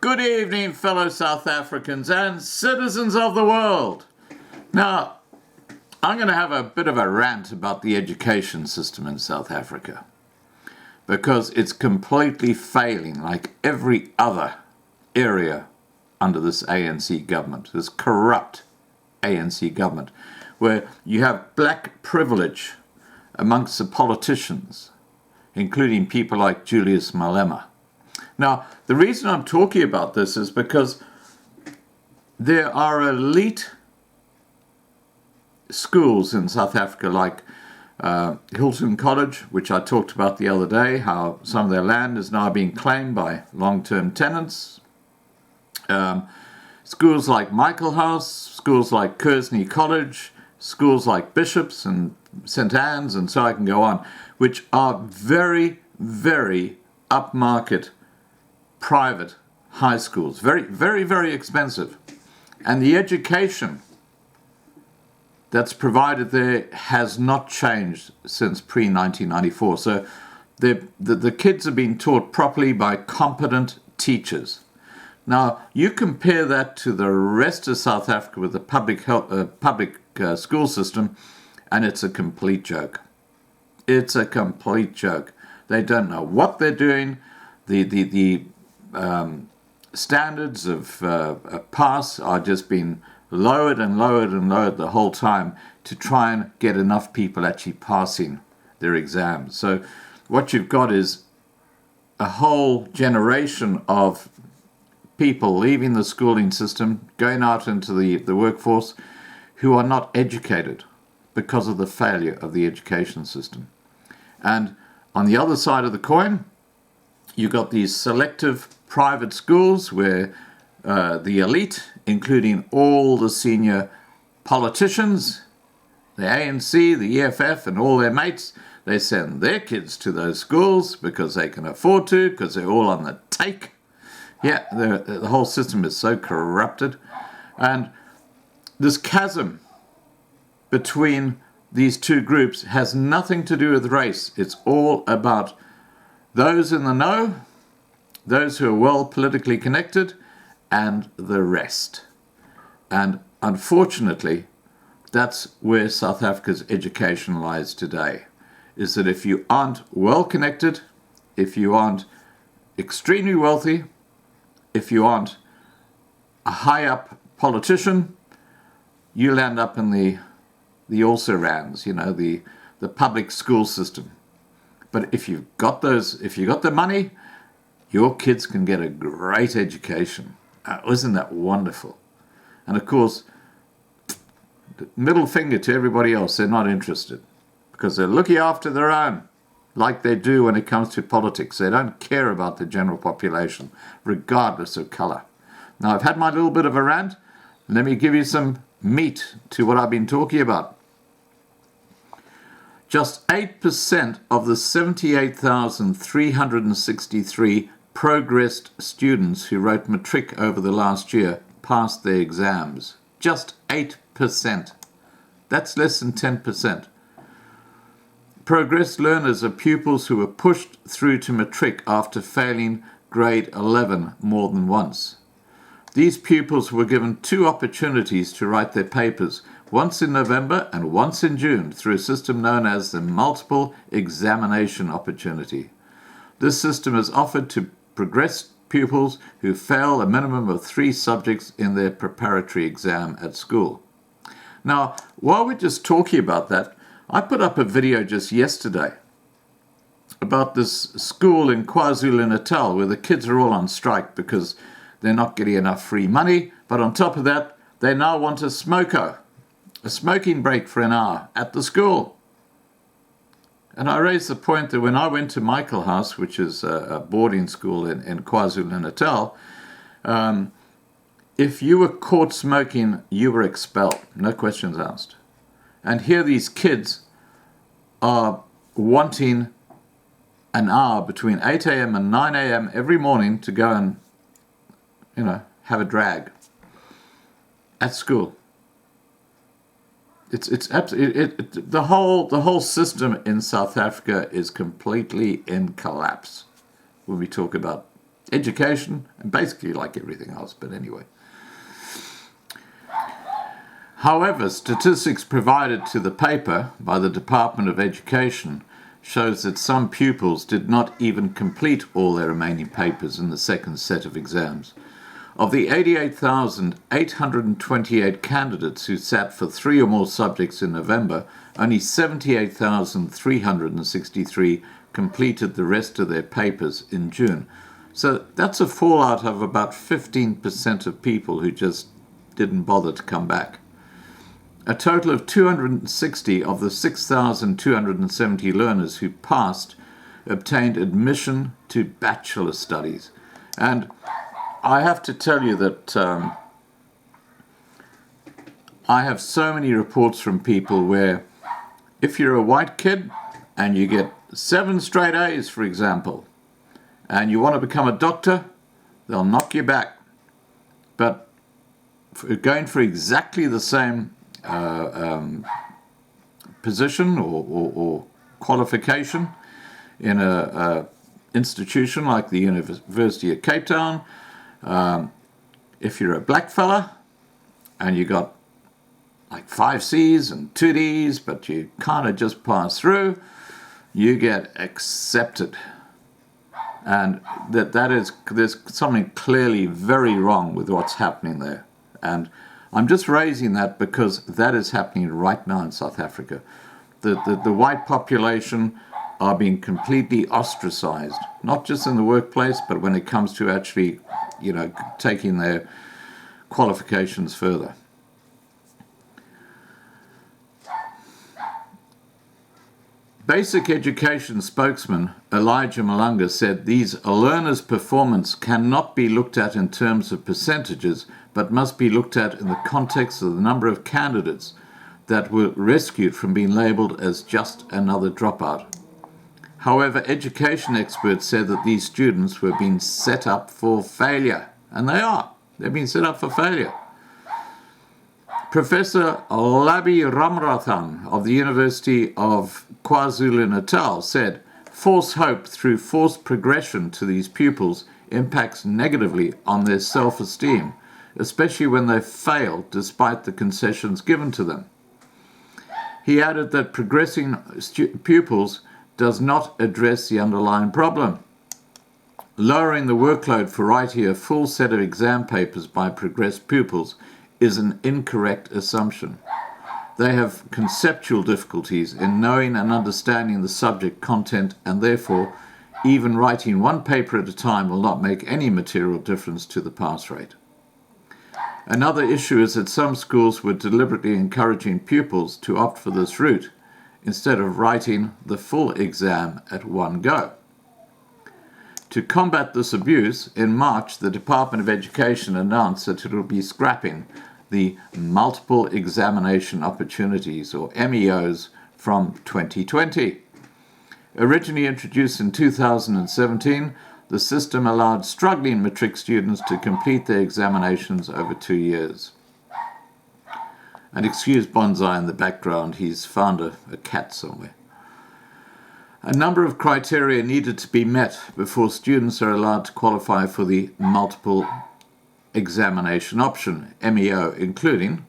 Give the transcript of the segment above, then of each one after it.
Good evening, fellow South Africans and citizens of the world. Now, I'm going to have a bit of a rant about the education system in South Africa because it's completely failing like every other area under this ANC government, this corrupt ANC government, where you have black privilege amongst the politicians, including people like Julius Malema. Now, the reason I'm talking about this is because there are elite schools in South Africa like Hilton College, which I talked about the other day, how some of their land is now being claimed by long-term tenants. Schools like Michael House, schools like Kearsney College, schools like Bishops and St. Anne's, and so I can go on, which are very, very upmarket private high schools, very, very, very expensive. And the education that's provided there has not changed since pre-1994. So the kids are being taught properly by competent teachers. Now, you compare that to the rest of South Africa with the public school system, and it's a complete joke. It's a complete joke. They don't know what they're doing. The standards of pass are just being lowered and lowered and lowered the whole time to try and get enough people actually passing their exams. So what you've got is a whole generation of people leaving the schooling system, going out into the workforce, who are not educated because of the failure of the education system. And on the other side of the coin, you've got these selective private schools where the elite, including all the senior politicians, the ANC, the EFF, and all their mates, they send their kids to those schools because they can afford to, because they're all on the take. Yeah, the whole system is so corrupted. And this chasm between these two groups has nothing to do with race. It's all about those in the know, those who are well politically connected, and the rest. And unfortunately, that's where South Africa's education lies today, is that if you aren't well connected, if you aren't extremely wealthy, if you aren't a high up politician, you'll end up in the also-rans, the public school system. But if you've got the money, your kids can get a great education. Isn't that wonderful? And of course, middle finger to everybody else, they're not interested because they're looking after their own, like they do when it comes to politics. They don't care about the general population, regardless of color. Now, I've had my little bit of a rant. Let me give you some meat to what I've been talking about. Just 8% of the 78,363 progressed students who wrote matric over the last year passed their exams. Just 8%. That's less than 10%. Progressed learners are pupils who were pushed through to matric after failing grade 11 more than once. These pupils were given 2 opportunities to write their papers, once in November and once in June, through a system known as the multiple examination opportunity. This system is offered to progressed pupils who fail a minimum of 3 subjects in their preparatory exam at school. Now, while we're just talking about that, I put up a video just yesterday about this school in KwaZulu-Natal where the kids are all on strike because they're not getting enough free money, but on top of that, they now want a smoking break for an hour at the school. And I raised the point that when I went to Michael House, which is a boarding school in KwaZulu-Natal, if you were caught smoking, you were expelled, no questions asked. And here these kids are wanting an hour between 8 a.m. and 9 a.m. every morning to go and, have a drag at school. It's absolutely the whole system in South Africa is completely in collapse when we talk about education, and basically like everything else, but anyway. However, statistics provided to the paper by the Department of Education shows that some pupils did not even complete all their remaining papers in the second set of exams. Of the 88,828 candidates who sat for 3 or more subjects in November, only 78,363 completed the rest of their papers in June. So that's a fallout of about 15% of people who just didn't bother to come back. A total of 260 of the 6,270 learners who passed obtained admission to bachelor studies. And I have to tell you that I have so many reports from people where if you're a white kid and you get 7 straight A's, for example, and you want to become a doctor, they'll knock you back. But going for exactly the same position or qualification in a institution like the University of Cape Town, if you're a black fella and you got like 5 C's and 2 D's, but you kind of just pass through, you get accepted. And there's something clearly very wrong with what's happening there. And I'm just raising that because that is happening right now in South Africa. The white population are being completely ostracized, not just in the workplace, but when it comes to actually, taking their qualifications further. Basic Education spokesman Elijah Malanga said these learners' performance cannot be looked at in terms of percentages, but must be looked at in the context of the number of candidates that were rescued from being labelled as just another dropout. However, education experts said that these students were being set up for failure, and they are. They've been set up for failure. Professor Labi Ramrathan of the University of KwaZulu-Natal said, "False hope through forced progression to these pupils impacts negatively on their self-esteem, especially when they fail despite the concessions given to them." He added that progressing pupils does not address the underlying problem. Lowering the workload for writing a full set of exam papers by progressed pupils is an incorrect assumption. They have conceptual difficulties in knowing and understanding the subject content, and therefore even writing one paper at a time will not make any material difference to the pass rate. Another issue is that some schools were deliberately encouraging pupils to opt for this route instead of writing the full exam at one go. To combat this abuse, in March, the Department of Education announced that it will be scrapping the Multiple Examination Opportunities, or MEOs, from 2020. Originally introduced in 2017, the system allowed struggling matric students to complete their examinations over 2 years. And excuse Bonsai in the background, he's found a cat somewhere. A number of criteria needed to be met before students are allowed to qualify for the multiple examination option, MEO, including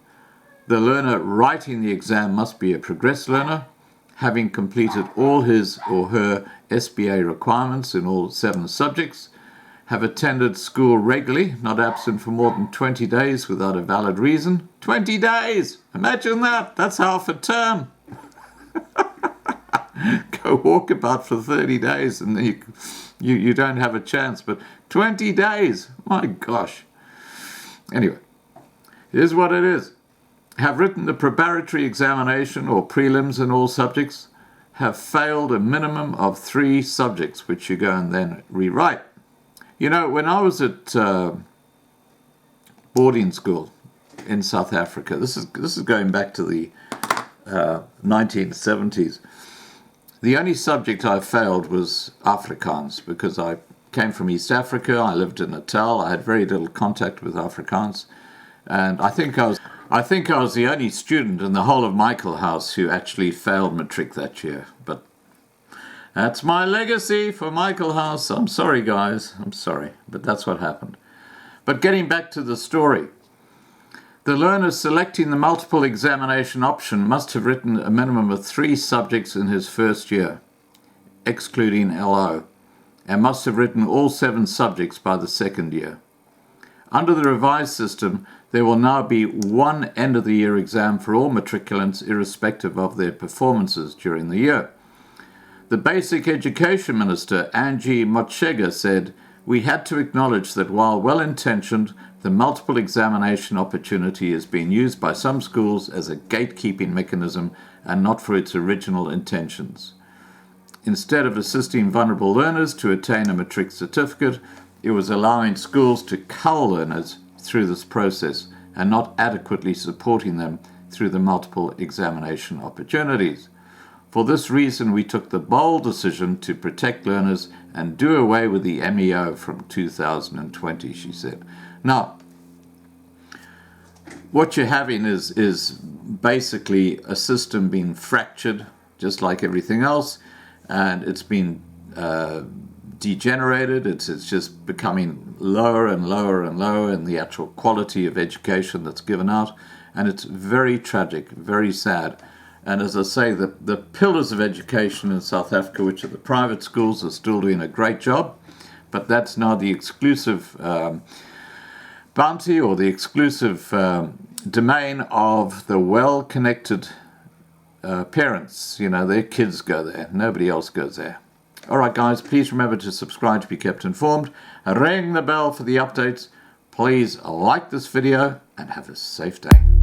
the learner writing the exam must be a progressed learner, having completed all his or her SBA requirements in all 7 subjects, have attended school regularly, not absent for more than 20 days without a valid reason. 20 days! Imagine that! That's half a term! Go walk about for 30 days and you don't have a chance, but 20 days! My gosh! Anyway, here's what it is. Have written the preparatory examination or prelims in all subjects, have failed a minimum of 3 subjects, which you go and then rewrite. You know, when I was at boarding school in South Africa, this is going back to the 1970s, the only subject I failed was Afrikaans, because I came from East Africa, I lived in Natal, I had very little contact with Afrikaans, and I think I was the only student in the whole of Michael House who actually failed matric that year. But That's my legacy for Michael House. I'm sorry, guys. I'm sorry, but that's what happened. But getting back to the story, the learner selecting the multiple examination option must have written a minimum of 3 subjects in his first year, excluding LO, and must have written all 7 subjects by the second year. Under the revised system, there will now be one end-of-the-year exam for all matriculants, irrespective of their performances during the year. The Basic Education Minister, Angie Motshega, said, "We had to acknowledge that while well-intentioned, the multiple examination opportunity is being used by some schools as a gatekeeping mechanism and not for its original intentions. Instead of assisting vulnerable learners to attain a matric certificate, it was allowing schools to cull learners through this process and not adequately supporting them through the multiple examination opportunities. For this reason, we took the bold decision to protect learners and do away with the MEO from 2020, she said. Now, what you're having is basically a system being fractured, just like everything else, and it's been degenerated. It's just becoming lower and lower and lower in the actual quality of education that's given out, and it's very tragic, very sad. And as I say, the pillars of education in South Africa, which are the private schools, are still doing a great job, but that's now the exclusive bounty or the exclusive domain of the well-connected parents. You know, their kids go there. Nobody else goes there. All right, guys, please remember to subscribe to be kept informed. Ring the bell for the updates. Please like this video and have a safe day.